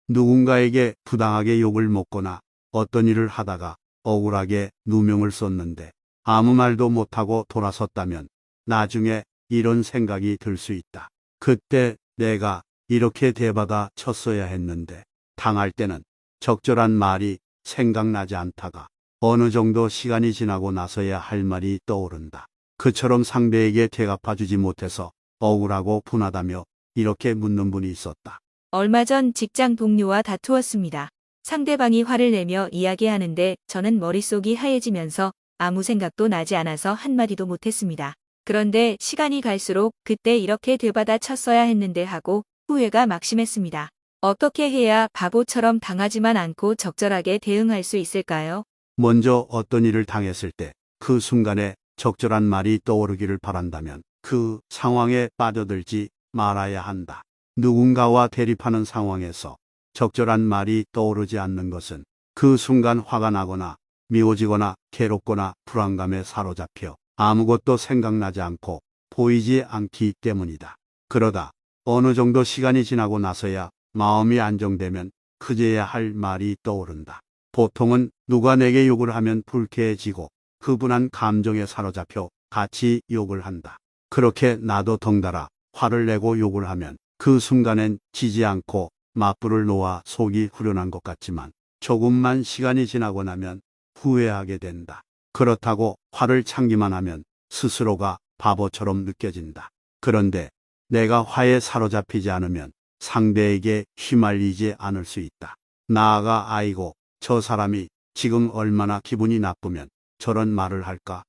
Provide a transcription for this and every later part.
누군가에게 부당하게 욕을 먹거나 어떤 일을 하다가 억울하게 누명을 썼는데 아무 말도 못하고 돌아섰다면 나중에 이런 생각이 들 수 있다. 그때 내가 이렇게 대받아 쳤어야 했는데, 당할 때는 적절한 말이 생각나지 않다가 어느 정도 시간이 지나고 나서야 할 말이 떠오른다. 그처럼 상대에게 대갚아주지 못해서 억울하고 분하다며 이렇게 묻는 분이 있었다. 얼마 전 직장 동료와 다투었습니다. 상대방이 화를 내며 이야기하는데 저는 머릿속이 하얘지면서 아무 생각도 나지 않아서 한마디도 못했습니다. 그런데 시간이 갈수록 그때 이렇게 되받아 쳤어야 했는데 하고 후회가 막심했습니다. 어떻게 해야 바보처럼 당하지만 않고 적절하게 대응할 수 있을까요? 먼저 어떤 일을 당했을 때 그 순간에 적절한 말이 떠오르기를 바란다면 그 상황에 빠져들지 말아야 한다. 누군가와 대립하는 상황에서 적절한 말이 떠오르지 않는 것은 그 순간 화가 나거나 미워지거나 괴롭거나 불안감에 사로잡혀 아무것도 생각나지 않고 보이지 않기 때문이다. 그러다 어느 정도 시간이 지나고 나서야 마음이 안정되면 그제야 할 말이 떠오른다. 보통은 누가 내게 욕을 하면 불쾌해지고 그분한 감정에 사로잡혀 같이 욕을 한다. 그렇게 나도 덩달아 화를 내고 욕을 하면 그 순간엔 지지 않고 맞불을 놓아 속이 후련한 것 같지만 조금만 시간이 지나고 나면 후회하게 된다. 그렇다고 화를 참기만 하면 스스로가 바보처럼 느껴진다. 그런데 내가 화에 사로잡히지 않으면 상대에게 휘말리지 않을 수 있다. 나아가 아이고, 저 사람이 지금 얼마나 기분이 나쁘면 저런 말을 할까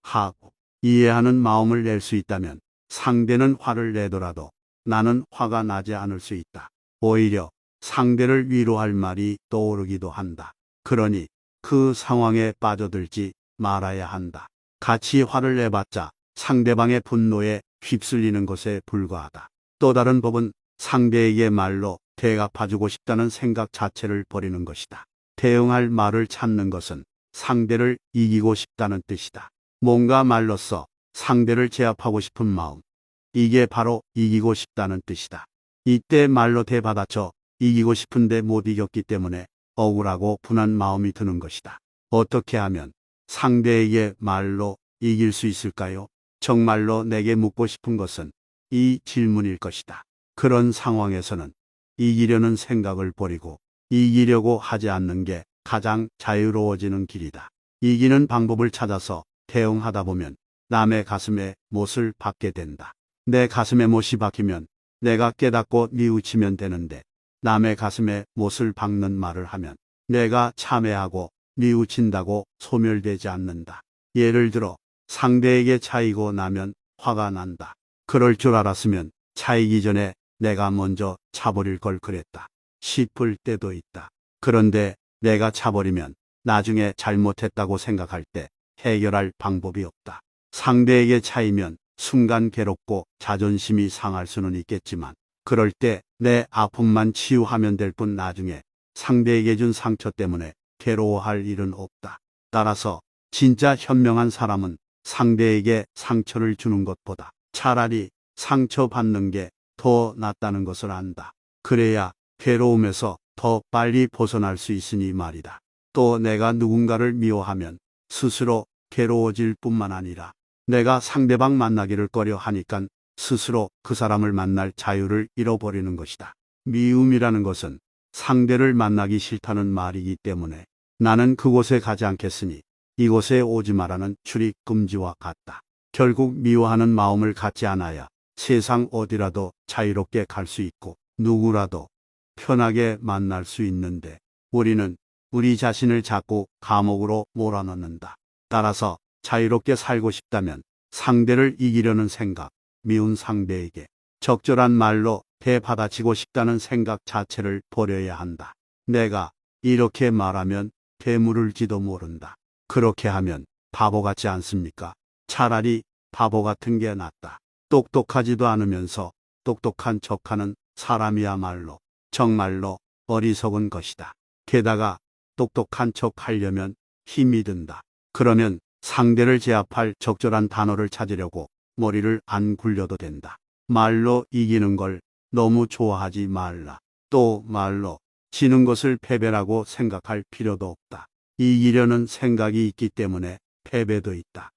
하고 이해하는 마음을 낼 수 있다면 상대는 화를 내더라도 나는 화가 나지 않을 수 있다. 오히려 상대를 위로할 말이 떠오르기도 한다. 그러니 그 상황에 빠져들지 말아야 한다. 같이 화를 내봤자 상대방의 분노에 휩쓸리는 것에 불과하다. 또 다른 법은 상대에게 말로 대갚아주고 싶다는 생각 자체를 버리는 것이다. 대응할 말을 찾는 것은 상대를 이기고 싶다는 뜻이다. 뭔가 말로써 상대를 제압하고 싶은 마음, 이게 바로 이기고 싶다는 뜻이다. 이때 말로 대받아쳐 이기고 싶은데 못 이겼기 때문에 억울하고 분한 마음이 드는 것이다. 어떻게 하면 상대에게 말로 이길 수 있을까요? 정말로 내게 묻고 싶은 것은 이 질문일 것이다. 그런 상황에서는 이기려는 생각을 버리고 이기려고 하지 않는 게 가장 자유로워지는 길이다. 이기는 방법을 찾아서 대응하다 보면 남의 가슴에 못을 박게 된다. 내 가슴에 못이 박히면 내가 깨닫고 뉘우치면 되는데 남의 가슴에 못을 박는 말을 하면 내가 참회하고 뉘우친다고 소멸되지 않는다. 예를 들어 상대에게 차이고 나면 화가 난다. 그럴 줄 알았으면 차이기 전에 내가 먼저 차버릴 걸 그랬다 싶을 때도 있다. 그런데 내가 차버리면 나중에 잘못했다고 생각할 때 해결할 방법이 없다. 상대에게 차이면 순간 괴롭고 자존심이 상할 수는 있겠지만 그럴 때 내 아픔만 치유하면 될 뿐 나중에 상대에게 준 상처 때문에 괴로워할 일은 없다. 따라서 진짜 현명한 사람은 상대에게 상처를 주는 것보다 차라리 상처받는 게 더 낫다는 것을 안다. 그래야 괴로움에서 더 빨리 벗어날 수 있으니 말이다. 또 내가 누군가를 미워하면 스스로 괴로워질 뿐만 아니라 내가 상대방 만나기를 꺼려 하니까 스스로 그 사람을 만날 자유를 잃어버리는 것이다. 미움이라는 것은 상대를 만나기 싫다는 말이기 때문에 나는 그곳에 가지 않겠으니 이곳에 오지 마라는 출입 금지와 같다. 결국 미워하는 마음을 갖지 않아야 세상 어디라도 자유롭게 갈 수 있고 누구라도 편하게 만날 수 있는데 우리는 우리 자신을 자꾸 감옥으로 몰아넣는다. 따라서 자유롭게 살고 싶다면 상대를 이기려는 생각, 미운 상대에게 적절한 말로 대받아치고 싶다는 생각 자체를 버려야 한다. 내가 이렇게 말하면 되물을지도 모른다. 그렇게 하면 바보 같지 않습니까? 차라리 바보 같은 게 낫다. 똑똑하지도 않으면서 똑똑한 척하는 사람이야말로 정말로 어리석은 것이다. 게다가 똑똑한 척 하려면 힘이 든다. 그러면 상대를 제압할 적절한 단어를 찾으려고 머리를 안 굴려도 된다. 말로 이기는 걸 너무 좋아하지 말라. 또 말로 지는 것을 패배라고 생각할 필요도 없다. 이기려는 생각이 있기 때문에 패배도 있다.